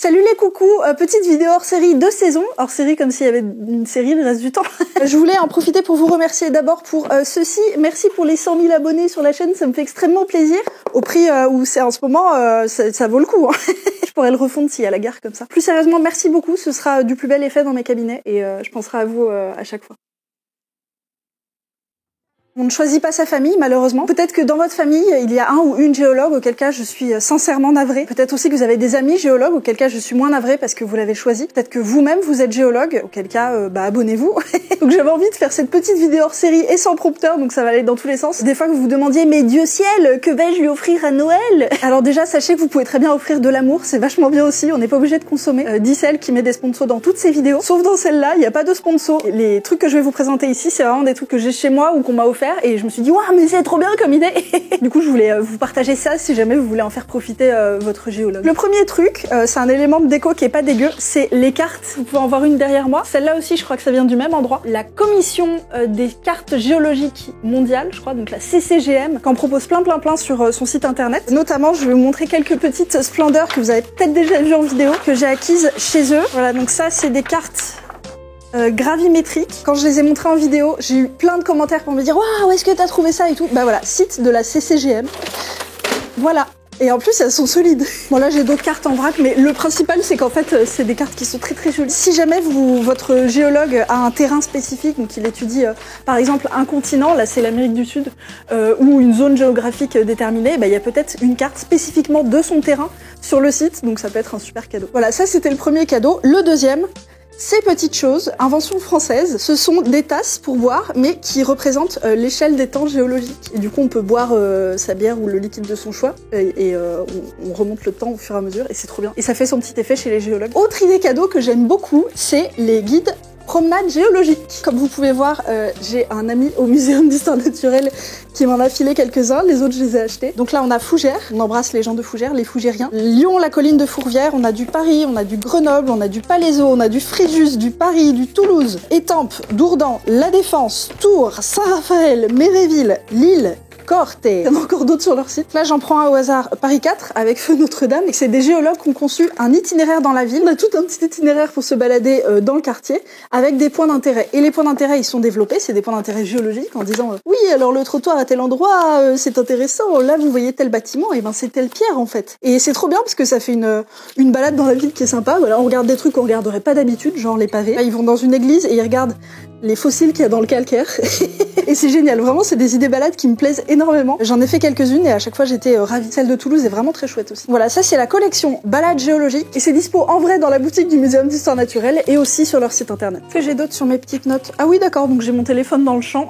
Salut les coucous, petite vidéo hors série de saison, hors série comme s'il y avait une série le reste du temps. Je voulais en profiter pour vous remercier d'abord pour ceci, merci pour les 100 000 abonnés sur la chaîne, ça me fait extrêmement plaisir, au prix où c'est en ce moment, ça vaut le coup. Hein. Je pourrais le refondre s'il y a la gare comme ça. Plus sérieusement, merci beaucoup, ce sera du plus bel effet dans mes cabinets et je penserai à vous à chaque fois. On ne choisit pas sa famille, malheureusement. Peut-être que dans votre famille, il y a un ou une géologue, auquel cas je suis sincèrement navrée. Peut-être aussi que vous avez des amis géologues, auquel cas je suis moins navrée parce que vous l'avez choisi. Peut-être que vous-même, vous êtes géologue, auquel cas, abonnez-vous. Donc j'avais envie de faire cette petite vidéo hors série et sans prompteur, donc ça va aller dans tous les sens. Des fois que vous vous demandiez, mais Dieu ciel, que vais-je lui offrir à Noël? Alors déjà, sachez que vous pouvez très bien offrir de l'amour, c'est vachement bien aussi, on n'est pas obligé de consommer. Dicel qui met des sponsors dans toutes ses vidéos, sauf dans celle-là, il n'y a pas de sponsor. Les trucs que je vais vous présenter ici, c'est vraiment des trucs que j'ai chez moi ou qu'on m'a offert, et je me suis dit, waouh, mais c'est trop bien comme idée. Du coup, je voulais vous partager ça si jamais vous voulez en faire profiter votre géologue. Le premier truc, c'est un élément de déco qui est pas dégueu, c'est les cartes. Vous pouvez en voir une derrière moi. Celle-là aussi, je crois que ça vient du même endroit. La commission des cartes géologiques mondiales, je crois, donc la CCGM, qui en propose plein sur son site internet. Notamment, je vais vous montrer quelques petites splendeurs que vous avez peut-être déjà vues en vidéo, que j'ai acquises chez eux. Voilà, donc ça, c'est des cartes gravimétriques. Quand je les ai montrées en vidéo, j'ai eu plein de commentaires pour me dire waouh, où est-ce que t'as trouvé ça et tout. Bah voilà, site de la CCGM. Voilà. Et en plus, elles sont solides. Bon là, j'ai d'autres cartes en vrac, mais le principal, c'est qu'en fait, c'est des cartes qui sont très jolies. Si jamais votre géologue a un terrain spécifique, donc il étudie par exemple un continent, là c'est l'Amérique du Sud, ou une zone géographique déterminée, bah, il y a peut-être une carte spécifiquement de son terrain sur le site, donc ça peut être un super cadeau. Voilà, ça c'était le premier cadeau. Le deuxième, ces petites choses, invention française, ce sont des tasses pour boire, mais qui représentent l'échelle des temps géologiques. Et du coup, on peut boire sa bière ou le liquide de son choix, et on remonte le temps au fur et à mesure, et c'est trop bien. Et ça fait son petit effet chez les géologues. Autre idée cadeau que j'aime beaucoup, c'est les guides promenade géologique. Comme vous pouvez voir, j'ai un ami au Muséum d'Histoire Naturelle qui m'en a filé quelques-uns, les autres je les ai achetés. Donc là on a Fougères, on embrasse les gens de Fougères, les Fougériens. Lyon, la colline de Fourvière, on a du Paris, on a du Grenoble, on a du Palaiseau, on a du Fréjus, du Paris, du Toulouse, Étampes, Dourdan, La Défense, Tours, Saint-Raphaël, Méréville, Lille, Corte. Il y en a encore d'autres sur leur site. Là, j'en prends un au hasard. Paris 4, avec Feu Notre-Dame. Et c'est des géologues qui ont conçu un itinéraire dans la ville. On a tout un petit itinéraire pour se balader dans le quartier, avec des points d'intérêt. Et les points d'intérêt, ils sont développés. C'est des points d'intérêt géologiques en disant oui, alors le trottoir à tel endroit, c'est intéressant. Là, vous voyez telle bâtiment, et ben c'est telle pierre en fait. Et c'est trop bien parce que ça fait une balade dans la ville qui est sympa. Voilà, on regarde des trucs qu'on regarderait pas d'habitude, genre les pavés. Là, ils vont dans une église et ils regardent les fossiles qu'il y a dans le calcaire. Et c'est génial, vraiment, c'est des idées balades qui me plaisent énormément. J'en ai fait quelques-unes et à chaque fois j'étais ravie. Celle de Toulouse est vraiment très chouette aussi. Voilà, ça c'est la collection balade géologique et c'est dispo en vrai dans la boutique du Muséum d'Histoire Naturelle et aussi sur leur site internet. Que j'ai d'autres sur mes petites notes. Ah oui, d'accord, donc j'ai mon téléphone dans le champ.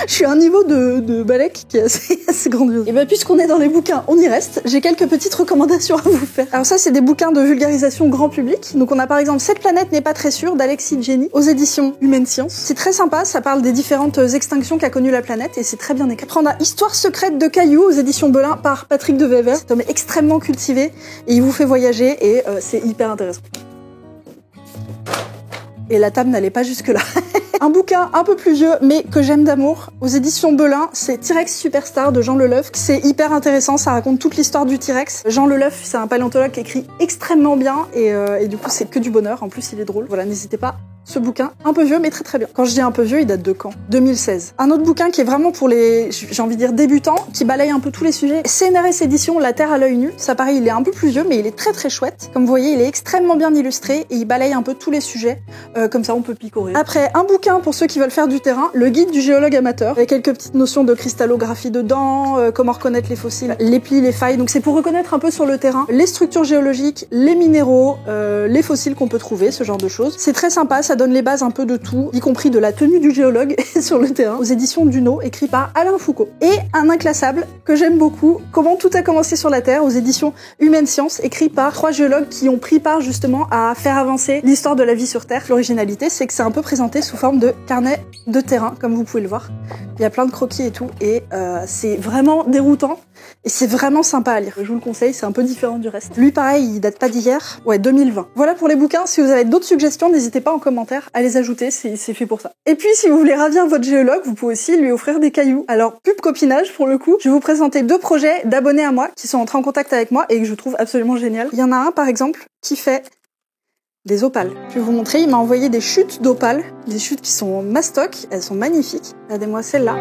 Je suis à un niveau de balèque qui est assez grandiose. Et ben puisqu'on est dans les bouquins, on y reste. J'ai quelques petites recommandations à vous faire. Alors ça, c'est des bouquins de vulgarisation grand public. Donc on a par exemple Cette planète n'est pas très sûre d'Alexis Jenny aux éditions Humaine Science. C'est très sympa, ça parle des différentes extinctions qu'a connues la planète et c'est très bien écrit. Après on a Histoire secrète de Cailloux aux éditions Belin par Patrick de Wever. Cet homme est extrêmement cultivé et il vous fait voyager et c'est hyper intéressant. Et la table n'allait pas jusque là. Un bouquin un peu plus vieux, mais que j'aime d'amour, aux éditions Belin, c'est T-Rex Superstar de Jean Leleuf. C'est hyper intéressant, ça raconte toute l'histoire du T-Rex. Jean Leleuf, c'est un paléontologue qui écrit extrêmement bien, et du coup c'est que du bonheur, en plus il est drôle. Voilà, n'hésitez pas. Ce bouquin, un peu vieux, mais très bien. Quand je dis un peu vieux, il date de quand? 2016. Un autre bouquin qui est vraiment pour les, j'ai envie de dire, débutants, qui balaye un peu tous les sujets. CNRS Édition, La Terre à l'œil nu. Ça pareil, il est un peu plus vieux, mais il est très chouette. Comme vous voyez, il est extrêmement bien illustré, et il balaye un peu tous les sujets. Comme ça, on peut picorer. Après, un bouquin pour ceux qui veulent faire du terrain, Le Guide du géologue amateur, avec quelques petites notions de cristallographie dedans, comment reconnaître les fossiles, les plis, les failles. Donc c'est pour reconnaître un peu sur le terrain les structures géologiques, les minéraux, les fossiles qu'on peut trouver, ce genre de choses. C'est très sympa, ça donne les bases un peu de tout, y compris de la tenue du géologue sur le terrain, aux éditions Duno, écrit par Alain Foucault. Et un inclassable que j'aime beaucoup, Comment tout a commencé sur la Terre, aux éditions Humaine Science, écrit par 3 géologues qui ont pris part justement à faire avancer l'histoire de la vie sur Terre. L'originalité, c'est que c'est un peu présenté sous forme de carnet de terrain, comme vous pouvez le voir. Il y a plein de croquis et tout, et c'est vraiment déroutant. Et c'est vraiment sympa à lire. Je vous le conseille, c'est un peu différent du reste. Lui, pareil, il date pas d'hier. Ouais, 2020. Voilà pour les bouquins. Si vous avez d'autres suggestions, n'hésitez pas en commentaire à les ajouter, c'est fait pour ça. Et puis, si vous voulez ravir votre géologue, vous pouvez aussi lui offrir des cailloux. Alors, pub copinage, pour le coup, je vais vous présenter 2 projets d'abonnés à moi qui sont entrés en contact avec moi et que je trouve absolument génial. Il y en a un, par exemple, qui fait des opales. Je vais vous montrer, il m'a envoyé des chutes d'opales, des chutes qui sont mastoc, elles sont magnifiques. Regardez-moi celle-là.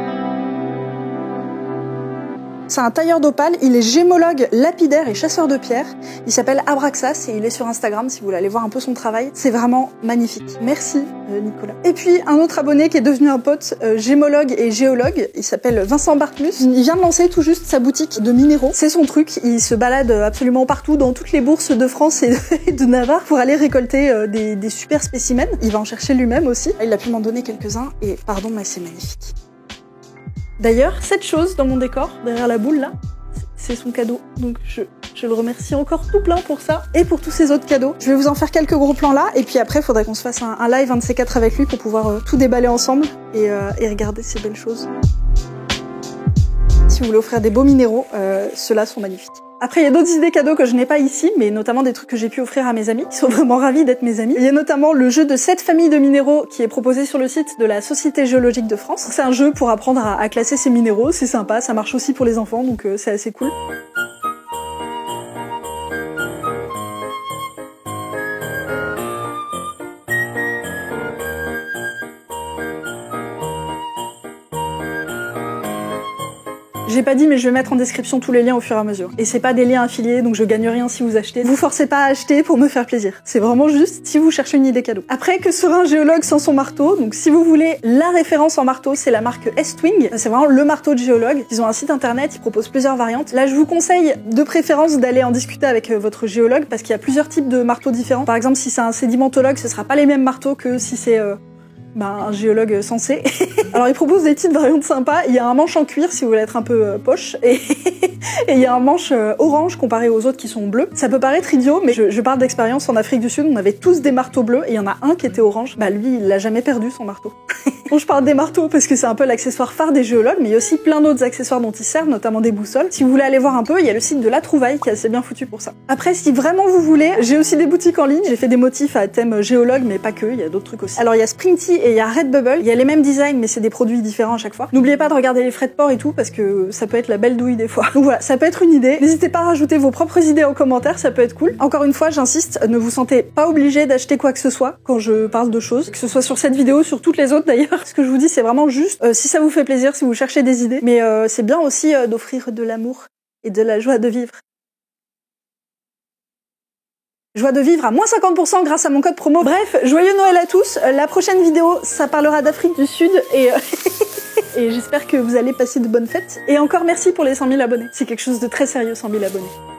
C'est un tailleur d'opales, il est gémologue lapidaire et chasseur de pierres. Il s'appelle Abraxas et il est sur Instagram si vous voulez aller voir un peu son travail. C'est vraiment magnifique. Merci Nicolas. Et puis un autre abonné qui est devenu un pote, gémologue et géologue, il s'appelle Vincent Bartmus. Il vient de lancer tout juste sa boutique de minéraux. C'est son truc, il se balade absolument partout dans toutes les bourses de France et de Navarre pour aller récolter des super spécimens. Il va en chercher lui-même aussi. Il a pu m'en donner quelques-uns et pardon mais c'est magnifique. D'ailleurs, cette chose dans mon décor, derrière la boule là, c'est son cadeau. Donc je le remercie encore tout plein pour ça et pour tous ces autres cadeaux. Je vais vous en faire quelques gros plans là et puis après il faudrait qu'on se fasse un live, un de ces 4 avec lui pour pouvoir tout déballer ensemble et regarder ces belles choses. Si vous voulez offrir des beaux minéraux, ceux-là sont magnifiques. Après, il y a d'autres idées cadeaux que je n'ai pas ici, mais notamment des trucs que j'ai pu offrir à mes amis, qui sont vraiment ravis d'être mes amis. Il y a notamment le jeu de 7 familles de minéraux qui est proposé sur le site de la Société géologique de France. C'est un jeu pour apprendre à classer ses minéraux, c'est sympa, ça marche aussi pour les enfants, donc c'est assez cool. J'ai pas dit mais je vais mettre en description tous les liens au fur et à mesure. Et c'est pas des liens affiliés donc je gagne rien si vous achetez. Vous forcez pas à acheter pour me faire plaisir. C'est vraiment juste si vous cherchez une idée cadeau. Après, que sera un géologue sans son marteau? Donc si vous voulez la référence en marteau, c'est la marque Estwing. C'est vraiment le marteau de géologue. Ils ont un site internet, ils proposent plusieurs variantes. Là je vous conseille de préférence d'aller en discuter avec votre géologue parce qu'il y a plusieurs types de marteaux différents. Par exemple si c'est un sédimentologue, ce sera pas les mêmes marteaux que si c'est un géologue sensé. Alors il propose des petites variantes sympas. Il y a un manche en cuir si vous voulez être un peu poche et il y a un manche orange comparé aux autres qui sont bleus. Ça peut paraître idiot mais je parle d'expérience. En Afrique du Sud on avait tous des marteaux bleus et il y en a un qui était orange. Bah lui il l'a jamais perdu son marteau. Bon, je parle des marteaux parce que c'est un peu l'accessoire phare des géologues, mais il y a aussi plein d'autres accessoires dont ils servent, notamment des boussoles. Si vous voulez aller voir un peu, il y a le site de La Trouvaille qui est assez bien foutu pour ça. Après, si vraiment vous voulez, j'ai aussi des boutiques en ligne. J'ai fait des motifs à thème géologue, mais pas que, il y a d'autres trucs aussi. Alors il y a Sprinty et il y a Redbubble. Il y a les mêmes designs, mais c'est des produits différents à chaque fois. N'oubliez pas de regarder les frais de port et tout, parce que ça peut être la belle douille des fois. Donc voilà, ça peut être une idée. N'hésitez pas à rajouter vos propres idées en commentaire, ça peut être cool. Encore une fois, j'insiste, ne vous sentez pas obligé d'acheter quoi que ce soit quand je parle de choses, que ce soit sur cette vidéo, sur toutes les autres d'ailleurs. Ce que je vous dis, c'est vraiment juste si ça vous fait plaisir, si vous cherchez des idées, mais c'est bien aussi d'offrir de l'amour et de la joie de vivre. Joie de vivre à moins 50% grâce à mon code promo. Bref, joyeux Noël à tous. La prochaine vidéo, ça parlera d'Afrique du Sud et et j'espère que vous allez passer de bonnes fêtes. Et encore merci pour les 100 000 abonnés. C'est quelque chose de très sérieux, 100 000 abonnés.